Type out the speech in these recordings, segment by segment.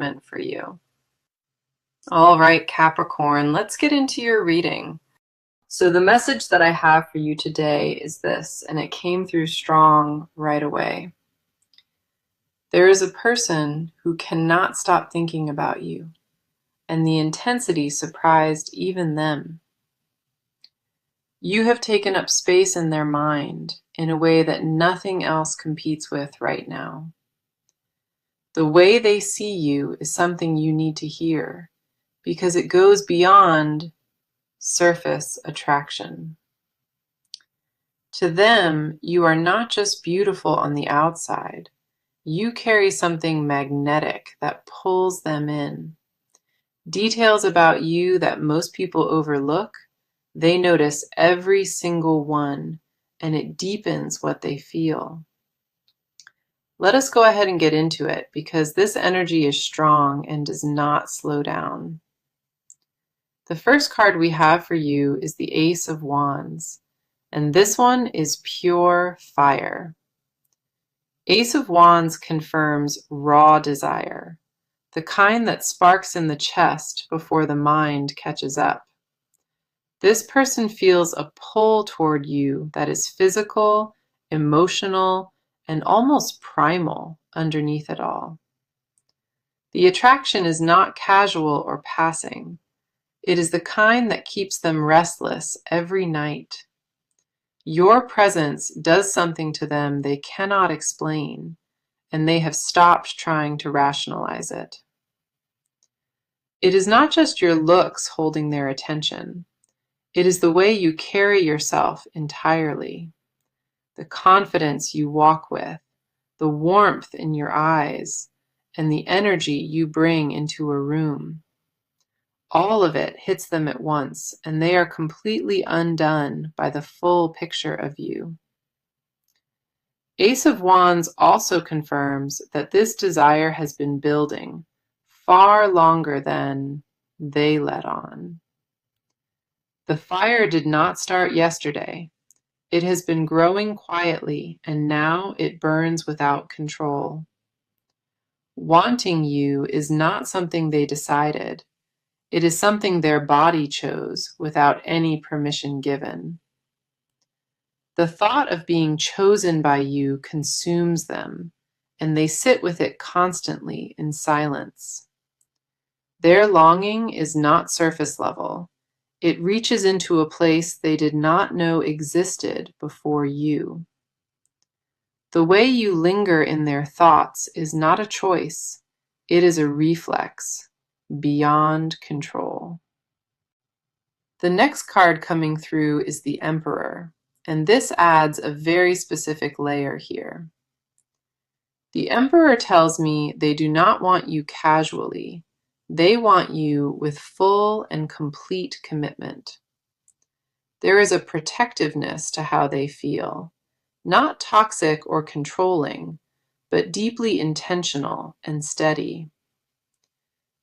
meant for you. All right, Capricorn, let's get into your reading. So the message that I have for you today is this, and it came through strong right away. There is a person who cannot stop thinking about you, and the intensity surprised even them. You have taken up space in their mind in a way that nothing else competes with right now. The way they see you is something you need to hear because it goes beyond surface attraction. To them, you are not just beautiful on the outside. You carry something magnetic that pulls them in. Details about you that most people overlook, they notice every single one, and it deepens what they feel. Let us go ahead and get into it because this energy is strong and does not slow down. The first card we have for you is the Ace of Wands, and this one is pure fire. Ace of Wands confirms raw desire, the kind that sparks in the chest before the mind catches up. This person feels a pull toward you that is physical, emotional, and almost primal underneath it all. The attraction is not casual or passing. It is the kind that keeps them restless every night. Your presence does something to them they cannot explain, and they have stopped trying to rationalize it. It is not just your looks holding their attention. It is the way you carry yourself entirely, the confidence you walk with, the warmth in your eyes, and the energy you bring into a room. All of it hits them at once, and they are completely undone by the full picture of you. Ace of Wands also confirms that this desire has been building far longer than they let on. The fire did not start yesterday. It has been growing quietly, and now it burns without control. Wanting you is not something they decided. It is something their body chose without any permission given. The thought of being chosen by you consumes them, and they sit with it constantly in silence. Their longing is not surface level. It reaches into a place they did not know existed before you. The way you linger in their thoughts is not a choice. It is a reflex, beyond control. The next card coming through is the Emperor, and this adds a very specific layer here. The Emperor tells me they do not want you casually. They want you with full and complete commitment. There is a protectiveness to how they feel, not toxic or controlling, but deeply intentional and steady.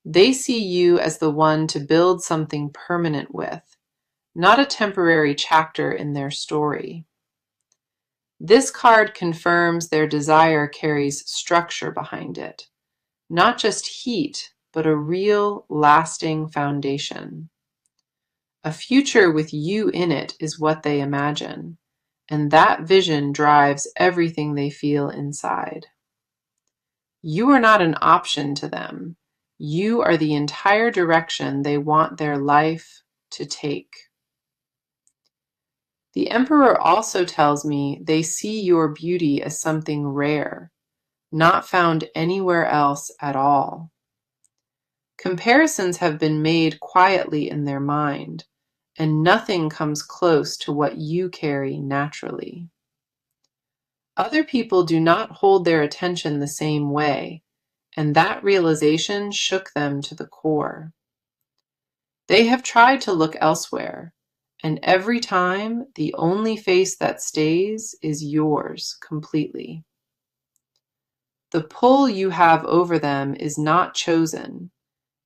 They see you as the one to build something permanent with, not a temporary chapter in their story. This card confirms their desire carries structure behind it, not just heat, but a real, lasting foundation. A future with you in it is what they imagine, and that vision drives everything they feel inside. You are not an option to them. You are the entire direction they want their life to take. The Emperor also tells me they see your beauty as something rare, not found anywhere else at all. Comparisons have been made quietly in their mind, and nothing comes close to what you carry naturally. Other people do not hold their attention the same way, and that realization shook them to the core. They have tried to look elsewhere, and every time, the only face that stays is yours completely. The pull you have over them is not chosen.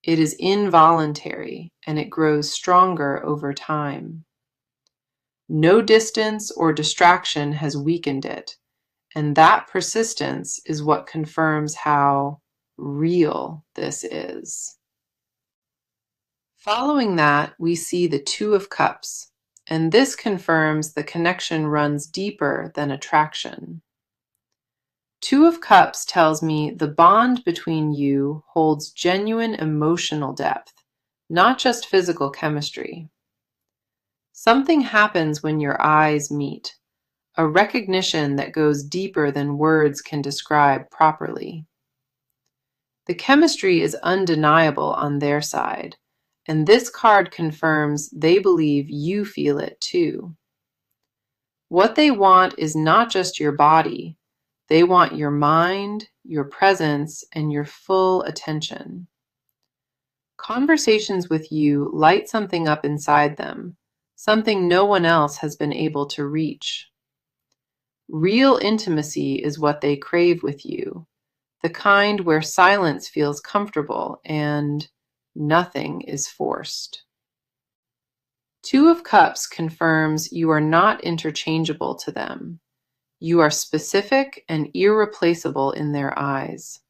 It is involuntary, and it grows stronger over time. No distance or distraction has weakened it, and that persistence is what confirms how real this is. Following that, we see the Two of Cups, and this confirms the connection runs deeper than attraction. Two of Cups tells me the bond between you holds genuine emotional depth, not just physical chemistry. Something happens when your eyes meet, a recognition that goes deeper than words can describe properly. The chemistry is undeniable on their side, and this card confirms they believe you feel it too. What they want is not just your body, they want your mind, your presence, and your full attention. Conversations with you light something up inside them, something no one else has been able to reach. Real intimacy is what they crave with you, the kind where silence feels comfortable and nothing is forced. Two of Cups confirms you are not interchangeable to them. You are specific and irreplaceable in their eyes.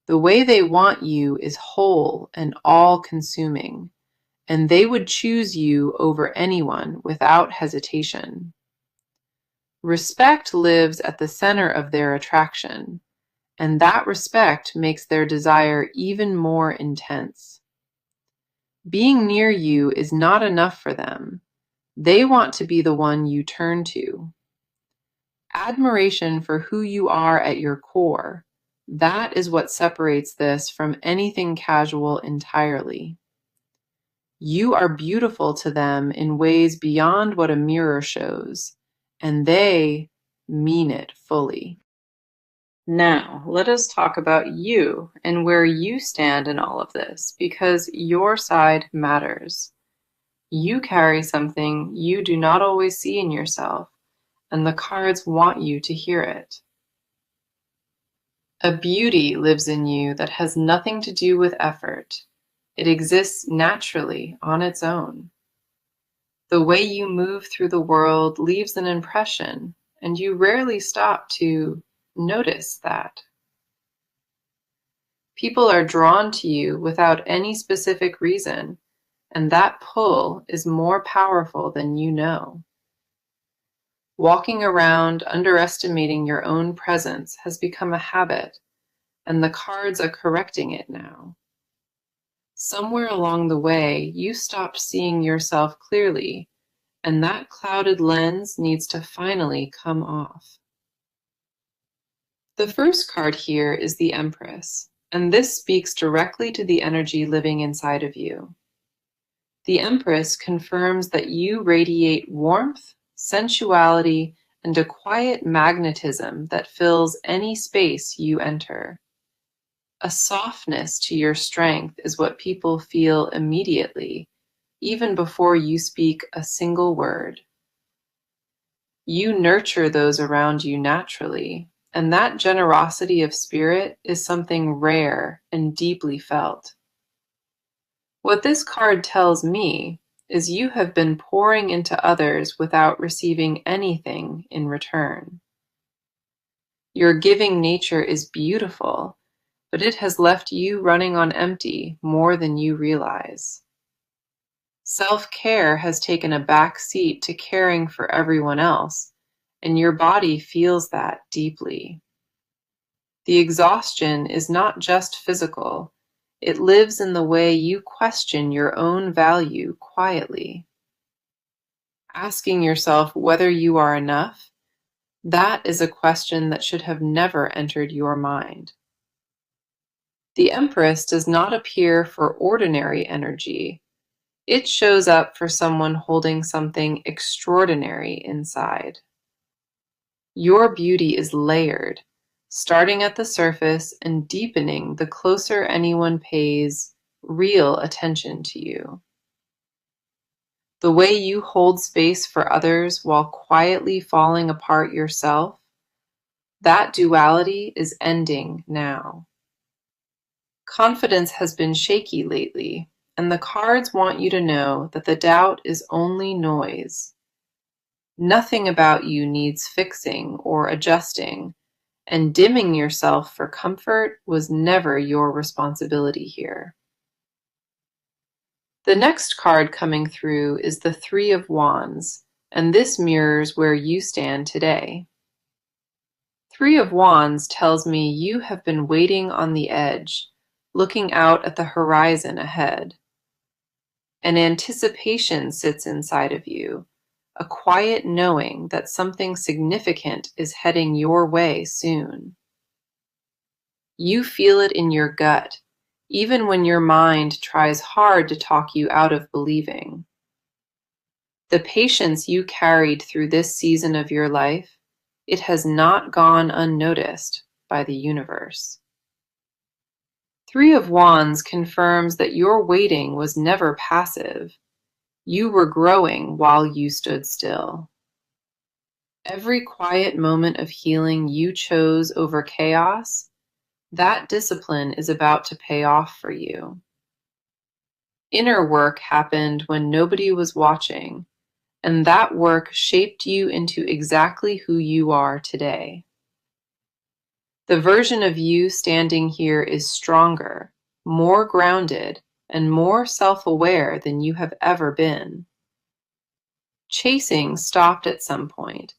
The way they want you is whole and all-consuming, and they would choose you over anyone without hesitation. Respect lives at the center of their attraction, and that respect makes their desire even more intense. Being near you is not enough for them. They want to be the one you turn to. Admiration for who you are at your core, that is what separates this from anything casual entirely. You are beautiful to them in ways beyond what a mirror shows, and they mean it fully. Now, let us talk about you and where you stand in all of this, because your side matters. You carry something you do not always see in yourself, and the cards want you to hear it. A beauty lives in you that has nothing to do with effort. It exists naturally on its own. The way you move through the world leaves an impression, and you rarely stop to notice that. People are drawn to you without any specific reason, and that pull is more powerful than you know. Walking around underestimating your own presence has become a habit, and the cards are correcting it now. Somewhere along the way, you stopped seeing yourself clearly, and that clouded lens needs to finally come off. The first card here is the Empress, and this speaks directly to the energy living inside of you. The Empress confirms that you radiate warmth, sensuality, and a quiet magnetism that fills any space you enter. A softness to your strength is what people feel immediately, even before you speak a single word. You nurture those around you naturally, and that generosity of spirit is something rare and deeply felt. What this card tells me is you have been pouring into others without receiving anything in return. Your giving nature is beautiful, but it has left you running on empty more than you realize. Self-care has taken a back seat to caring for everyone else, and your body feels that deeply. The exhaustion is not just physical, it lives in the way you question your own value quietly. Asking yourself whether you are enough, that is a question that should have never entered your mind. The Empress does not appear for ordinary energy. It shows up for someone holding something extraordinary inside. Your beauty is layered, starting at the surface and deepening the closer anyone pays real attention to you. The way you hold space for others while quietly falling apart yourself, that duality is ending now. Confidence has been shaky lately, and the cards want you to know that the doubt is only noise. Nothing about you needs fixing or adjusting, and dimming yourself for comfort was never your responsibility here. The next card coming through is the Three of Wands, and this mirrors where you stand today. Three of Wands tells me you have been waiting on the edge, looking out at the horizon ahead. An anticipation sits inside of you, a quiet knowing that something significant is heading your way soon. You feel it in your gut, even when your mind tries hard to talk you out of believing. The patience you carried through this season of your life, it has not gone unnoticed by the universe. Three of Wands confirms that your waiting was never passive. You were growing while you stood still. Every quiet moment of healing you chose over chaos, that discipline is about to pay off for you. Inner work happened when nobody was watching, and that work shaped you into exactly who you are today. The version of you standing here is stronger, more grounded, and more self-aware than you have ever been. Chasing stopped at some point,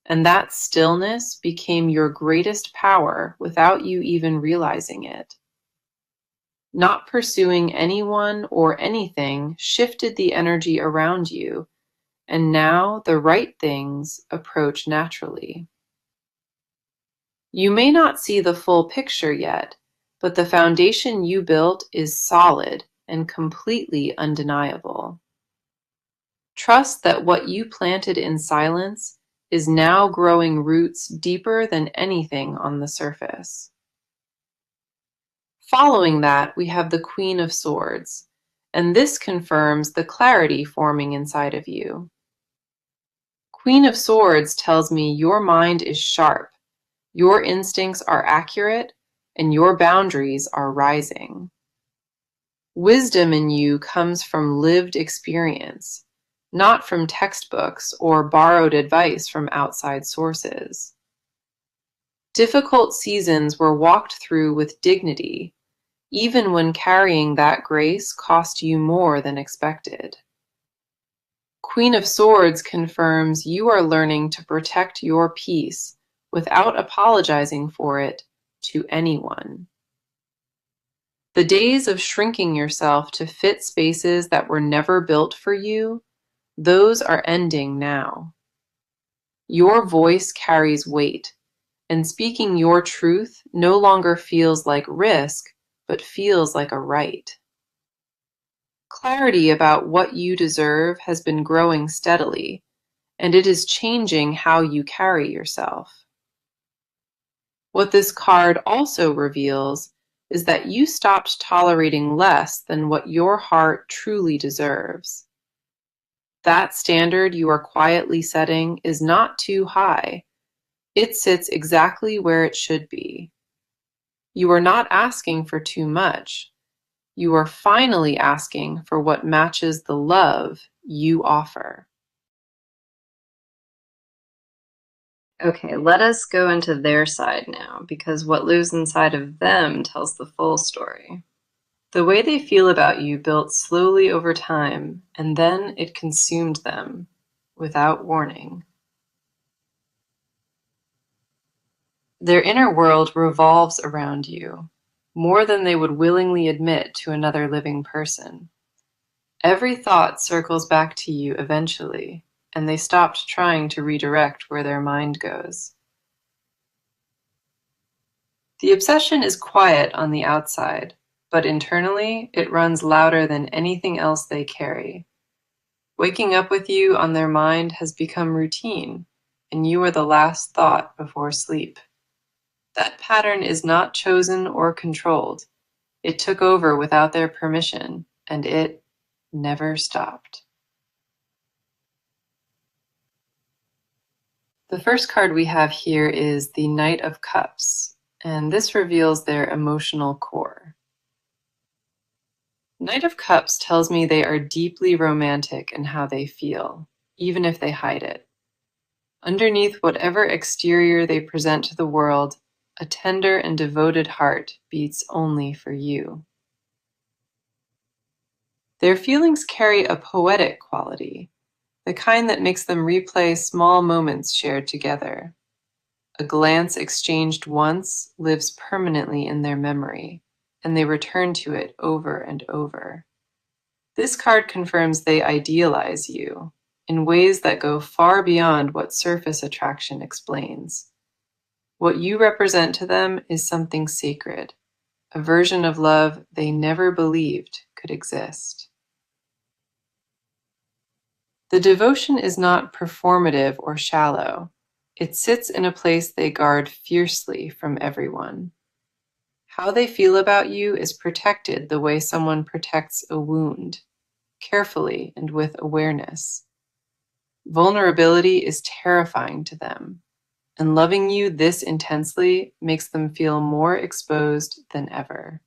and that stillness became your greatest power without you even realizing it. Not pursuing anyone or anything shifted the energy around you, and now the right things approach naturally. You may not see the full picture yet, but the foundation you built is solid and completely undeniable. Trust that what you planted in silence is now growing roots deeper than anything on the surface. Following that, we have the Queen of Swords, and this confirms the clarity forming inside of you. Queen of Swords tells me your mind is sharp, your instincts are accurate, and your boundaries are rising. Wisdom in you comes from lived experience, not from textbooks or borrowed advice from outside sources. Difficult seasons were walked through with dignity, even when carrying that grace cost you more than expected. Queen of Swords confirms you are learning to protect your peace without apologizing for it to anyone. The days of shrinking yourself to fit spaces that were never built for you, those are ending now. Your voice carries weight, and speaking your truth no longer feels like risk, but feels like a right. Clarity about what you deserve has been growing steadily, and it is changing how you carry yourself. What this card also reveals is that you stopped tolerating less than what your heart truly deserves. That standard you are quietly setting is not too high. It sits exactly where it should be. You are not asking for too much. You are finally asking for what matches the love you offer. Okay, let us go into their side now, because what lives inside of them tells the full story. The way they feel about you built slowly over time, and then it consumed them without warning. Their inner world revolves around you, more than they would willingly admit to another living person. Every thought circles back to you eventually, and they stopped trying to redirect where their mind goes. The obsession is quiet on the outside, but internally it runs louder than anything else they carry. Waking up with you on their mind has become routine, and you are the last thought before sleep. That pattern is not chosen or controlled. It took over without their permission, and it never stopped. The first card we have here is the Knight of Cups, and this reveals their emotional core. Knight of Cups tells me they are deeply romantic in how they feel, even if they hide it. Underneath whatever exterior they present to the world, A tender and devoted heart beats only for you. Their feelings carry a poetic quality, the kind that makes them replay small moments shared together. A glance exchanged once lives permanently in their memory, and they return to it over and over. This card confirms they idealize you in ways that go far beyond what surface attraction explains. What you represent to them is something sacred, a version of love they never believed could exist. The devotion is not performative or shallow. It sits in a place they guard fiercely from everyone. How they feel about you is protected the way someone protects a wound, carefully and with awareness. Vulnerability is terrifying to them, and loving you this intensely makes them feel more exposed than ever.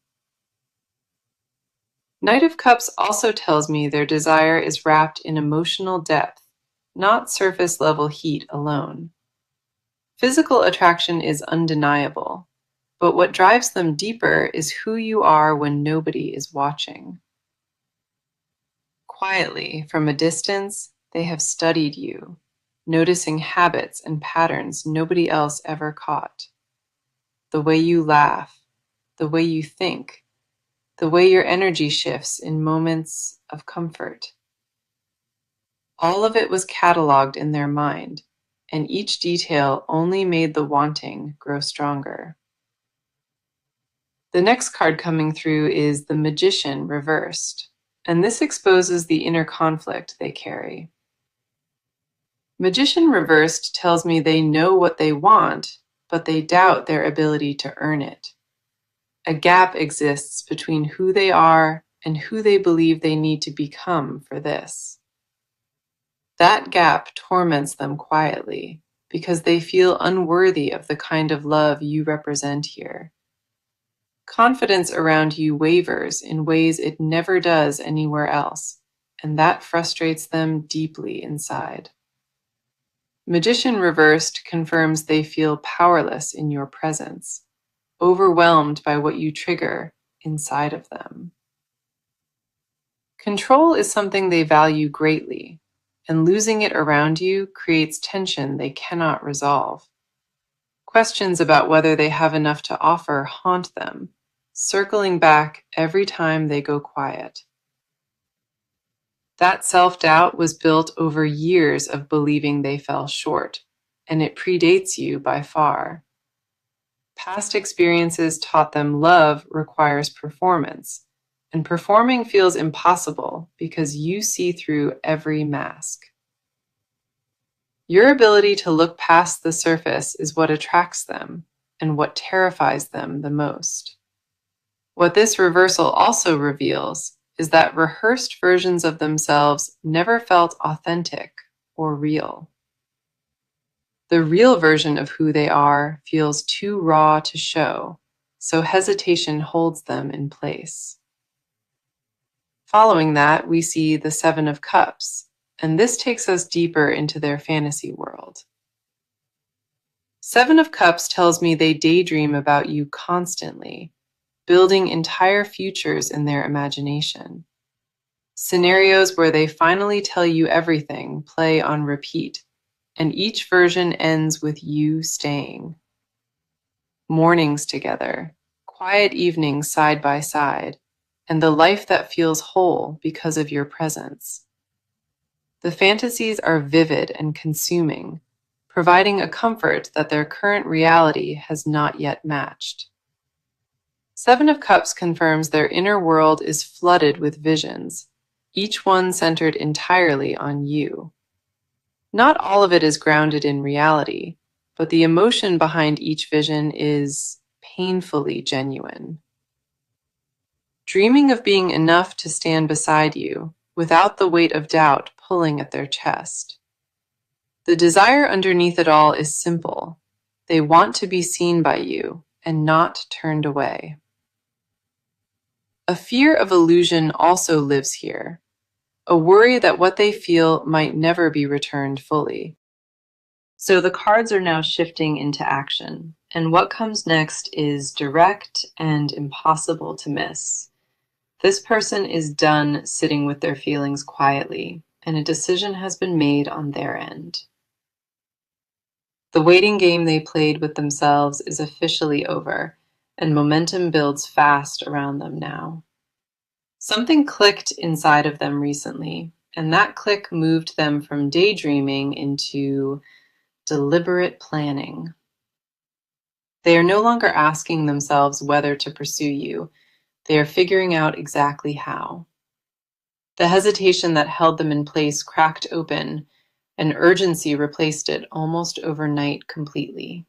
Knight of Cups also tells me their desire is wrapped in emotional depth, not surface-level heat alone. Physical attraction is undeniable, but what drives them deeper is who you are when nobody is watching. Quietly, from a distance, they have studied you, noticing habits and patterns nobody else ever caught. The way you laugh, the way you think, the way your energy shifts in moments of comfort. All of it was cataloged in their mind, and each detail only made the wanting grow stronger. The next card coming through is the Magician reversed, and this exposes the inner conflict they carry. Magician reversed tells me they know what they want, but they doubt their ability to earn it. A gap exists between who they are and who they believe they need to become for this. That gap torments them quietly because they feel unworthy of the kind of love you represent here. Confidence around you wavers in ways it never does anywhere else, and that frustrates them deeply inside. Magician reversed confirms they feel powerless in your presence, overwhelmed by what you trigger inside of them. Control is something they value greatly, and losing it around you creates tension they cannot resolve. Questions about whether they have enough to offer haunt them, circling back every time they go quiet. That self-doubt was built over years of believing they fell short, and it predates you by far. Past experiences taught them love requires performance, and performing feels impossible because you see through every mask. Your ability to look past the surface is what attracts them and what terrifies them the most. What this reversal also reveals is that rehearsed versions of themselves never felt authentic or real. The real version of who they are feels too raw to show, so hesitation holds them in place. Following that, we see the Seven of Cups, and this takes us deeper into their fantasy world. Seven of Cups tells me they daydream about you constantly, building entire futures in their imagination. Scenarios where they finally tell you everything play on repeat, and each version ends with you staying. Mornings together, quiet evenings side by side, and the life that feels whole because of your presence. The fantasies are vivid and consuming, providing a comfort that their current reality has not yet matched. Seven of Cups confirms their inner world is flooded with visions, each one centered entirely on you. Not all of it is grounded in reality, but the emotion behind each vision is painfully genuine. Dreaming of being enough to stand beside you, without the weight of doubt pulling at their chest. The desire underneath it all is simple. They want to be seen by you and not turned away. A fear of illusion also lives here, a worry that what they feel might never be returned fully. So the cards are now shifting into action, And what comes next is direct and impossible to miss. This person is done sitting with their feelings quietly, and a decision has been made on their end. The waiting game they played with themselves is officially over, and momentum builds fast around them now. Something clicked inside of them recently, and that click moved them from daydreaming into deliberate planning. They are no longer asking themselves whether to pursue you. They are figuring out exactly how. The hesitation that held them in place cracked open, and urgency replaced it almost overnight completely.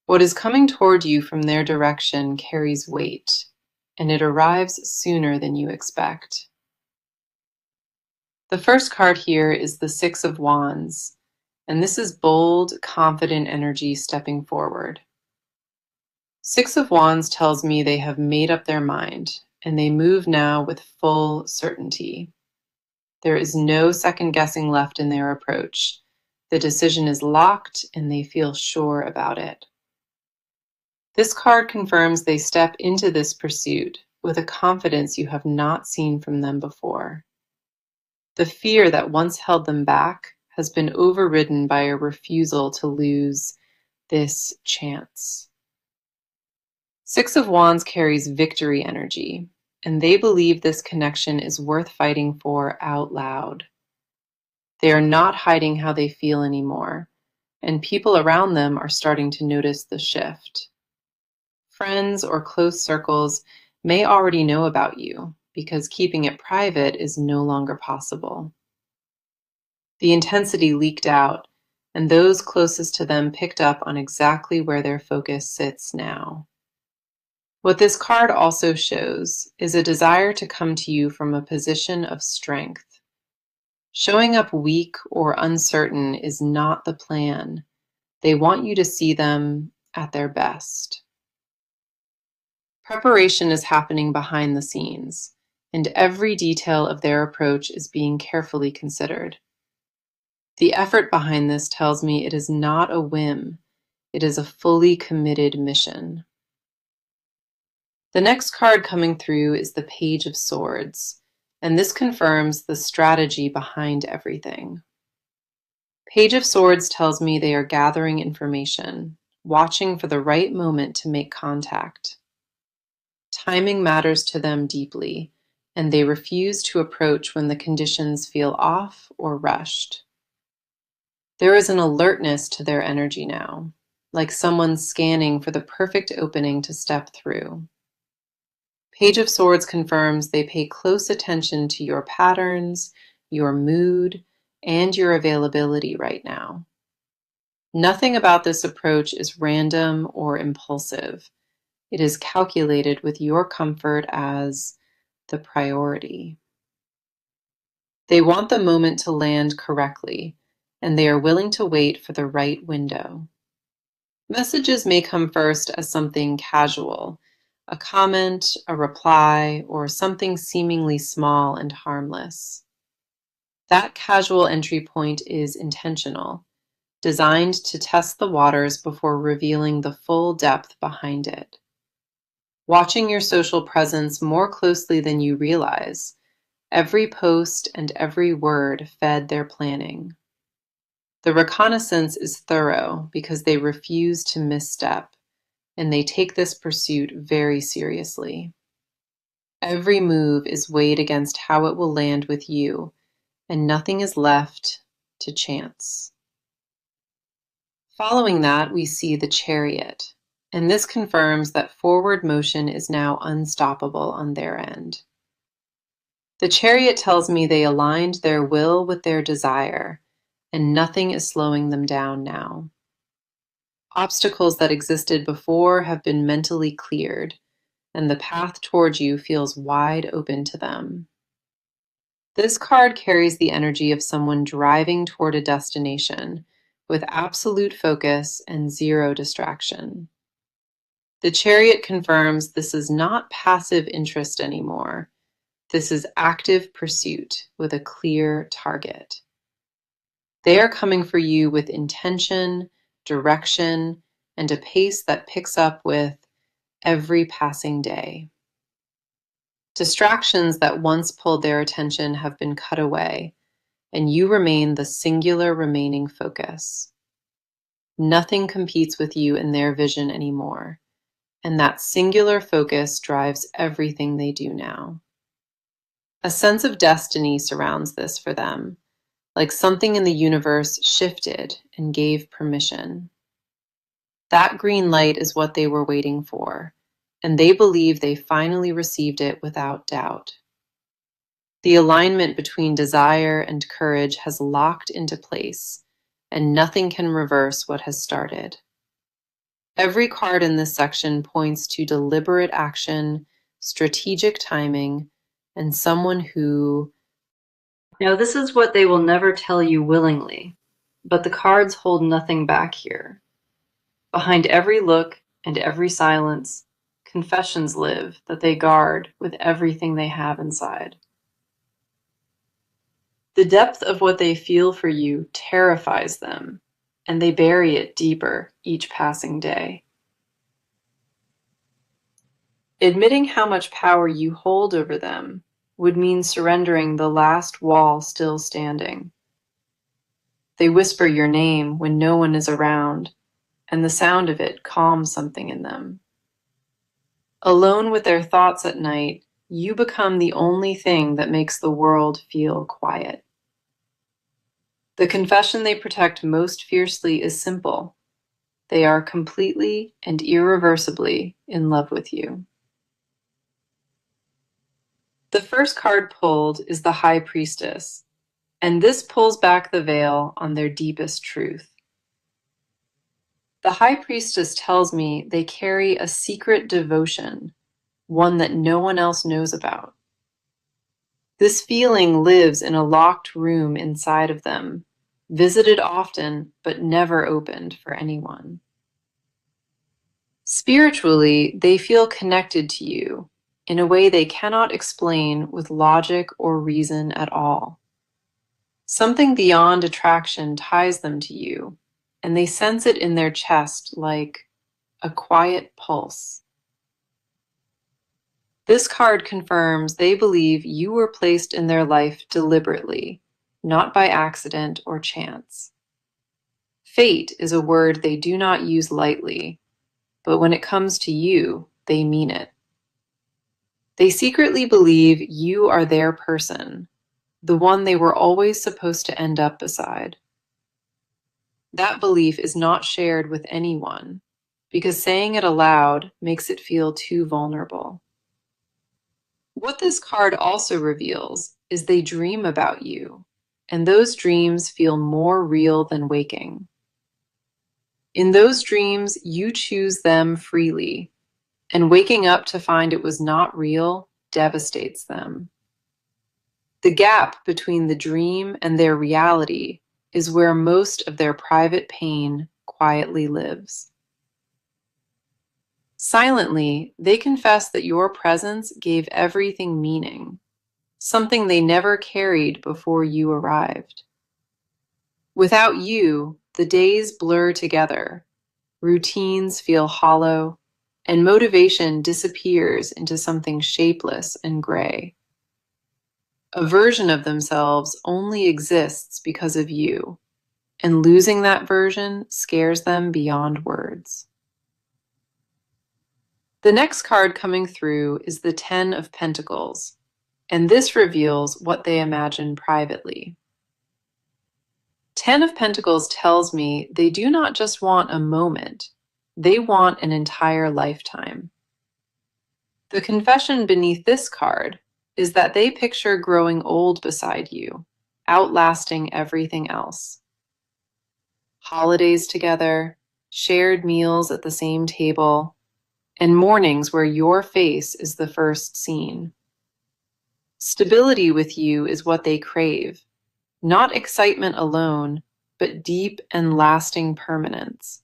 What is coming toward you from their direction carries weight, and it arrives sooner than you expect. The first card here is the Six of Wands, and this is bold, confident energy stepping forward. Six of Wands tells me they have made up their mind, and they move now with full certainty. There is no second guessing left in their approach. The decision is locked, and they feel sure about it. This card confirms they step into this pursuit with a confidence you have not seen from them before. The fear that once held them back has been overridden by a refusal to lose this chance. Six of Wands carries victory energy, and they believe this connection is worth fighting for out loud. They are not hiding how they feel anymore, and people around them are starting to notice the shift. Friends or close circles may already know about you because keeping it private is no longer possible. The intensity leaked out, and those closest to them picked up on exactly where their focus sits now. What this card also shows is a desire to come to you from a position of strength. Showing up weak or uncertain is not the plan. They want you to see them at their best. Preparation is happening behind the scenes, and every detail of their approach is being carefully considered. The effort behind this tells me it is not a whim, it is a fully committed mission. The next card coming through is the Page of Swords, and this confirms the strategy behind everything. Page of Swords tells me they are gathering information, watching for the right moment to make contact. Timing matters to them deeply, and they refuse to approach when the conditions feel off or rushed. There is an alertness to their energy now, like someone scanning for the perfect opening to step through. Page of Swords confirms they pay close attention to your patterns, your mood, and your availability right now. Nothing about this approach is random or impulsive. It is calculated with your comfort as the priority. They want the moment to land correctly, and they are willing to wait for the right window. Messages may come first as something casual, a comment, a reply, or something seemingly small and harmless. That casual entry point is intentional, designed to test the waters before revealing the full depth behind it. Watching your social presence more closely than you realize, every post and every word fed their planning. The reconnaissance is thorough because they refuse to misstep, and they take this pursuit very seriously. Every move is weighed against how it will land with you, and nothing is left to chance. Following that, we see the Chariot, and this confirms that forward motion is now unstoppable on their end. The Chariot tells me they aligned their will with their desire, and nothing is slowing them down now. Obstacles that existed before have been mentally cleared, and the path towards you feels wide open to them. This card carries the energy of someone driving toward a destination with absolute focus and zero distraction. The Chariot confirms this is not passive interest anymore. This is active pursuit with a clear target. They are coming for you with intention, direction, and a pace that picks up with every passing day. Distractions that once pulled their attention have been cut away, and you remain the singular remaining focus. Nothing competes with you in their vision anymore, and that singular focus drives everything they do now. A sense of destiny surrounds this for them, like something in the universe shifted and gave permission. That green light is what they were waiting for, and they believe they finally received it without doubt. The alignment between desire and courage has locked into place, and nothing can reverse what has started. Every card in this section points to deliberate action, strategic timing, and someone who... Now, this is what they will never tell you willingly, but the cards hold nothing back here. Behind every look and every silence, confessions live that they guard with everything they have inside. The depth of what they feel for you terrifies them, and they bury it deeper each passing day. Admitting how much power you hold over them would mean surrendering the last wall still standing. They whisper your name when no one is around, and the sound of it calms something in them. Alone with their thoughts at night, you become the only thing that makes the world feel quiet. The confession they protect most fiercely is simple. They are completely and irreversibly in love with you. The first card pulled is the High Priestess, and this pulls back the veil on their deepest truth. The High Priestess tells me they carry a secret devotion, one that no one else knows about. This feeling lives in a locked room inside of them, visited often but never opened for anyone. Spiritually, they feel connected to you in a way they cannot explain with logic or reason at all. Something beyond attraction ties them to you, and they sense it in their chest like a quiet pulse. This card confirms they believe you were placed in their life deliberately, not by accident or chance. Fate is a word they do not use lightly, but when it comes to you, they mean it. They secretly believe you are their person, the one they were always supposed to end up beside. That belief is not shared with anyone, because saying it aloud makes it feel too vulnerable. What this card also reveals is they dream about you, and those dreams feel more real than waking. In those dreams, you choose them freely, and waking up to find it was not real devastates them. The gap between the dream and their reality is where most of their private pain quietly lives. Silently, they confess that your presence gave everything meaning, something they never carried before you arrived. Without you, the days blur together, routines feel hollow, and motivation disappears into something shapeless and gray. A version of themselves only exists because of you, and losing that version scares them beyond words. The next card coming through is the Ten of Pentacles, and this reveals what they imagine privately. Ten of Pentacles tells me they do not just want a moment, they want an entire lifetime. The confession beneath this card is that they picture growing old beside you, outlasting everything else. Holidays together, shared meals at the same table, and mornings where your face is the first seen. Stability with you is what they crave, not excitement alone, but deep and lasting permanence.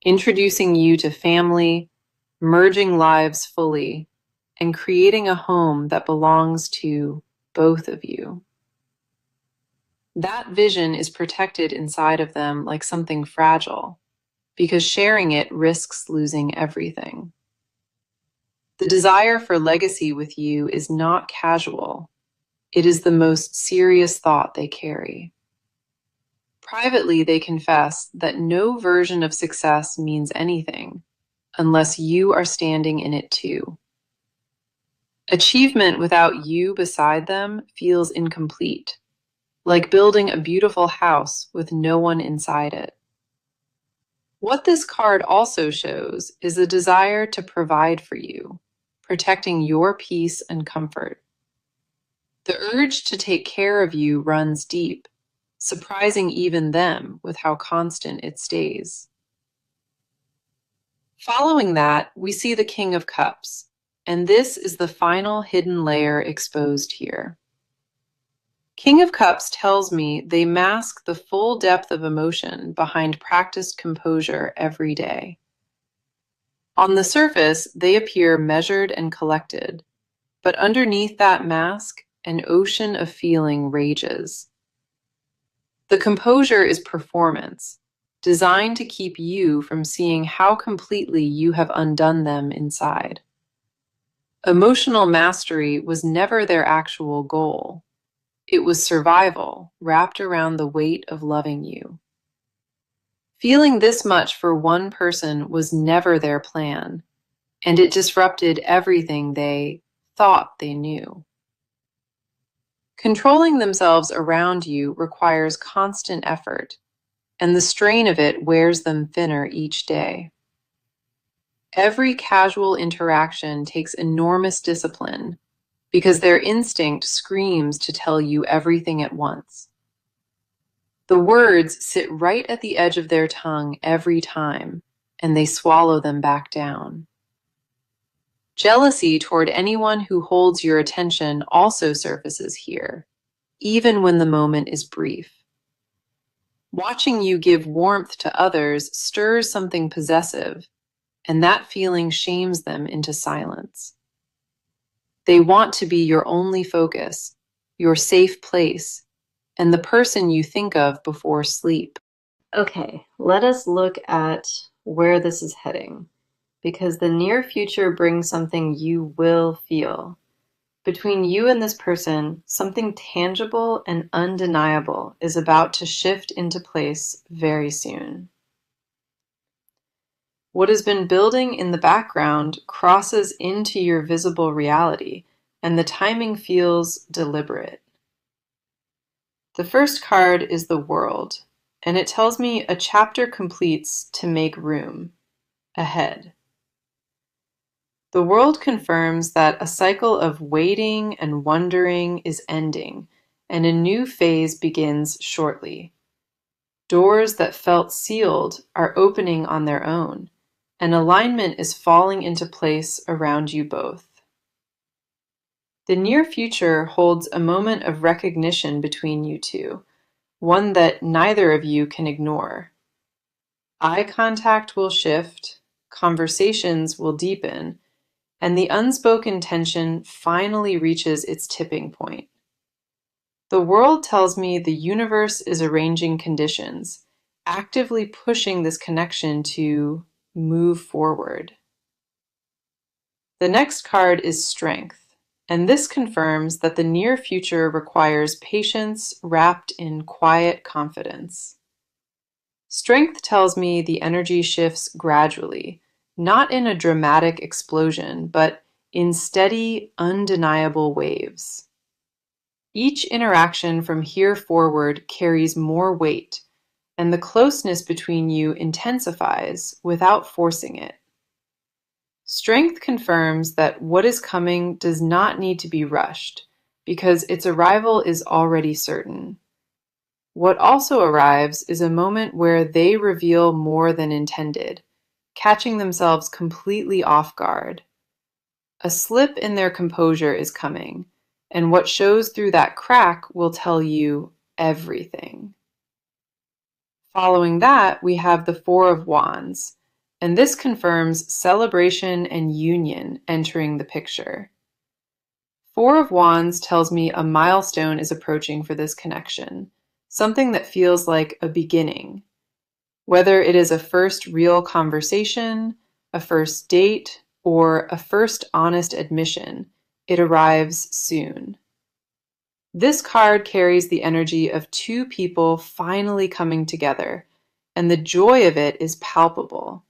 Introducing you to family, merging lives fully, and creating a home that belongs to both of you. That vision is protected inside of them like something fragile, because sharing it risks losing everything. The desire for legacy with you is not casual. It is the most serious thought they carry. Privately, they confess that no version of success means anything unless you are standing in it too. Achievement without you beside them feels incomplete, like building a beautiful house with no one inside it. What this card also shows is a desire to provide for you, protecting your peace and comfort. The urge to take care of you runs deep, surprising even them with how constant it stays. Following that, we see the King of Cups, and this is the final hidden layer exposed here. King of Cups tells me they mask the full depth of emotion behind practiced composure every day. On the surface, they appear measured and collected, but underneath that mask, an ocean of feeling rages. The composure is performance, designed to keep you from seeing how completely you have undone them inside. Emotional mastery was never their actual goal. It was survival wrapped around the weight of loving you. Feeling this much for one person was never their plan, and it disrupted everything they thought they knew. Controlling themselves around you requires constant effort, and the strain of it wears them thinner each day. Every casual interaction takes enormous discipline because their instinct screams to tell you everything at once. The words sit right at the edge of their tongue every time, and they swallow them back down. Jealousy toward anyone who holds your attention also surfaces here, even when the moment is brief. Watching you give warmth to others stirs something possessive, and that feeling shames them into silence. They want to be your only focus, your safe place, and the person you think of before sleep. Okay, let us look at where this is heading, because the near future brings something you will feel. Between you and this person, something tangible and undeniable is about to shift into place very soon. What has been building in the background crosses into your visible reality, and the timing feels deliberate. The first card is the World, and it tells me a chapter completes to make room ahead. The World confirms that a cycle of waiting and wondering is ending, and a new phase begins shortly. Doors that felt sealed are opening on their own, and alignment is falling into place around you both. The near future holds a moment of recognition between you two, one that neither of you can ignore. Eye contact will shift, conversations will deepen, and the unspoken tension finally reaches its tipping point. The World tells me the universe is arranging conditions, actively pushing this connection to move forward. The next card is Strength, and this confirms that the near future requires patience wrapped in quiet confidence. Strength tells me the energy shifts gradually, not in a dramatic explosion, but in steady, undeniable waves. Each interaction from here forward carries more weight, and the closeness between you intensifies without forcing it. Strength confirms that what is coming does not need to be rushed, because its arrival is already certain. What also arrives is a moment where they reveal more than intended, catching themselves completely off guard. A slip in their composure is coming, and what shows through that crack will tell you everything. Following that, we have the Four of Wands, and this confirms celebration and union entering the picture. Four of Wands tells me a milestone is approaching for this connection, something that feels like a beginning. Whether it is a first real conversation, a first date, or a first honest admission, it arrives soon. This card carries the energy of two people finally coming together, and the joy of it is palpable.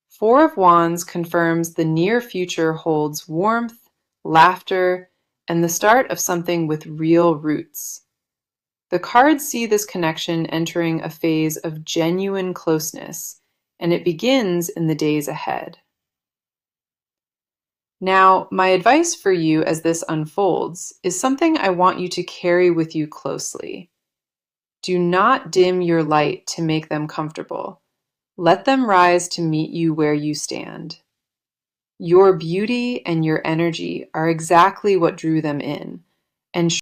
Four of Wands confirms the near future holds warmth, laughter, and the start of something with real roots. The cards see this connection entering a phase of genuine closeness, and it begins in the days ahead. Now, my advice for you as this unfolds is something I want you to carry with you closely. Do not dim your light to make them comfortable. Let them rise to meet you where you stand. Your beauty and your energy are exactly what drew them in, and